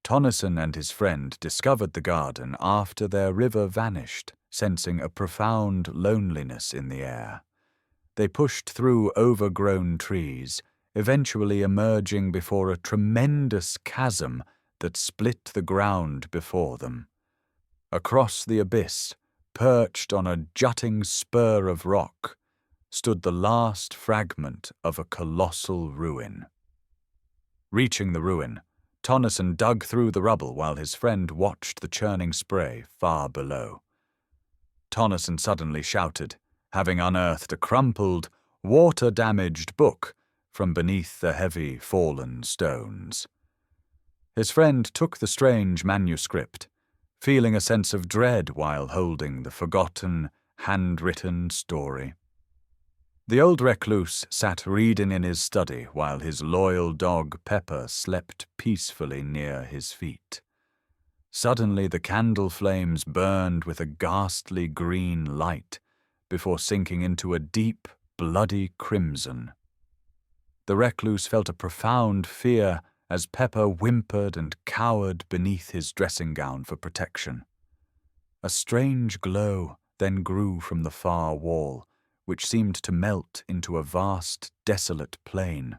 Tennyson and his friend discovered the garden after their river vanished, sensing a profound loneliness in the air. They pushed through overgrown trees, eventually emerging before a tremendous chasm that split the ground before them. Across the abyss, perched on a jutting spur of rock, stood the last fragment of a colossal ruin. Reaching the ruin, Tennyson dug through the rubble while his friend watched the churning spray far below. Tennyson suddenly shouted, having unearthed a crumpled, water-damaged book from beneath the heavy fallen stones. His friend took the strange manuscript, feeling a sense of dread while holding the forgotten, handwritten story. The old recluse sat reading in his study while his loyal dog Pepper slept peacefully near his feet. Suddenly the candle flames burned with a ghastly green light before sinking into a deep, bloody crimson. The recluse felt a profound fear as Pepper whimpered and cowered beneath his dressing gown for protection. A strange glow then grew from the far wall, which seemed to melt into a vast, desolate plain.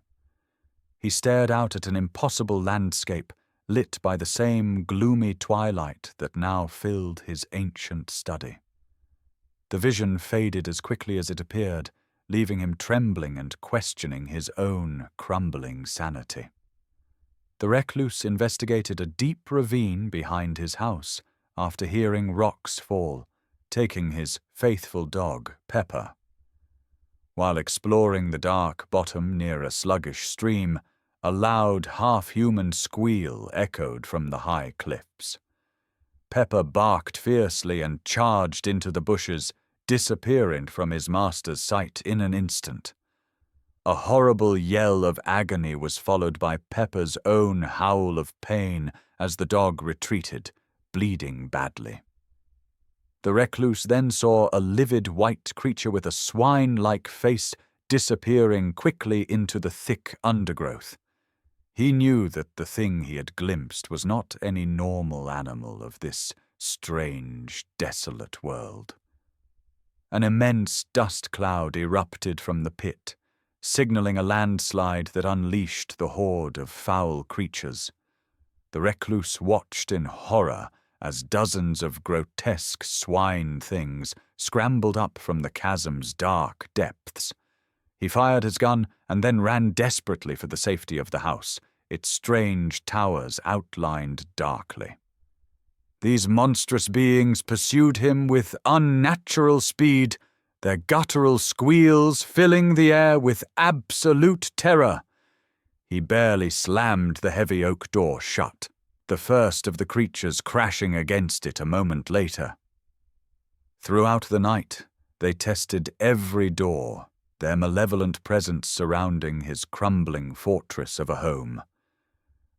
He stared out at an impossible landscape lit by the same gloomy twilight that now filled his ancient study. The vision faded as quickly as it appeared, leaving him trembling and questioning his own crumbling sanity. The recluse investigated a deep ravine behind his house after hearing rocks fall, taking his faithful dog, Pepper. While exploring the dark bottom near a sluggish stream, a loud, half-human squeal echoed from the high cliffs. Pepper barked fiercely and charged into the bushes, disappearing from his master's sight in an instant. A horrible yell of agony was followed by Pepper's own howl of pain as the dog retreated, bleeding badly. The recluse then saw a livid white creature with a swine-like face disappearing quickly into the thick undergrowth. He knew that the thing he had glimpsed was not any normal animal of this strange, desolate world. An immense dust cloud erupted from the pit, signaling a landslide that unleashed the horde of foul creatures. The recluse watched in horror as dozens of grotesque swine-things scrambled up from the chasm's dark depths. He fired his gun and then ran desperately for the safety of the house, its strange towers outlined darkly. These monstrous beings pursued him with unnatural speed, their guttural squeals filling the air with absolute terror. He barely slammed the heavy oak door shut, the first of the creatures crashing against it a moment later. Throughout the night, they tested every door, their malevolent presence surrounding his crumbling fortress of a home.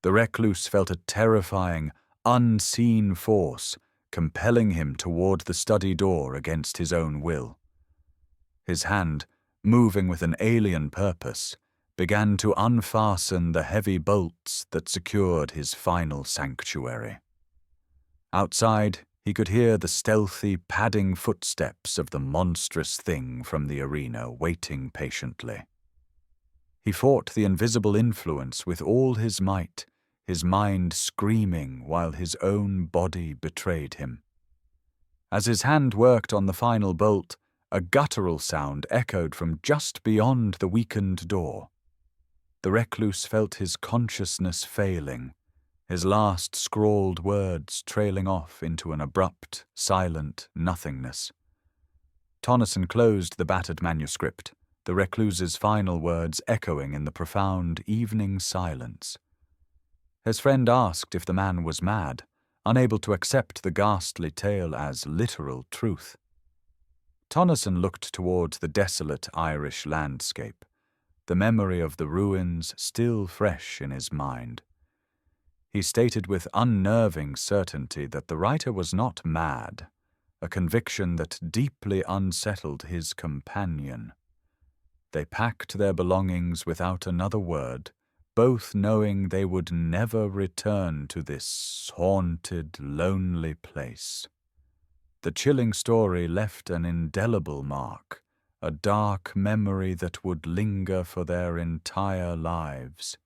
The recluse felt a terrifying, unseen force compelling him toward the study door against his own will. His hand, moving with an alien purpose, began to unfasten the heavy bolts that secured his final sanctuary. Outside, he could hear the stealthy, padding footsteps of the monstrous thing from the arena waiting patiently. He fought the invisible influence with all his might, his mind screaming while his own body betrayed him. As his hand worked on the final bolt, a guttural sound echoed from just beyond the weakened door. The recluse felt his consciousness failing, his last scrawled words trailing off into an abrupt, silent nothingness. Tennyson closed the battered manuscript, the recluse's final words echoing in the profound evening silence. His friend asked if the man was mad, unable to accept the ghastly tale as literal truth. Tennyson looked towards the desolate Irish landscape, the memory of the ruins still fresh in his mind. He stated with unnerving certainty that the writer was not mad, a conviction that deeply unsettled his companion. They packed their belongings without another word, both knowing they would never return to this haunted, lonely place. The chilling story left an indelible mark, a dark memory that would linger for their entire lives.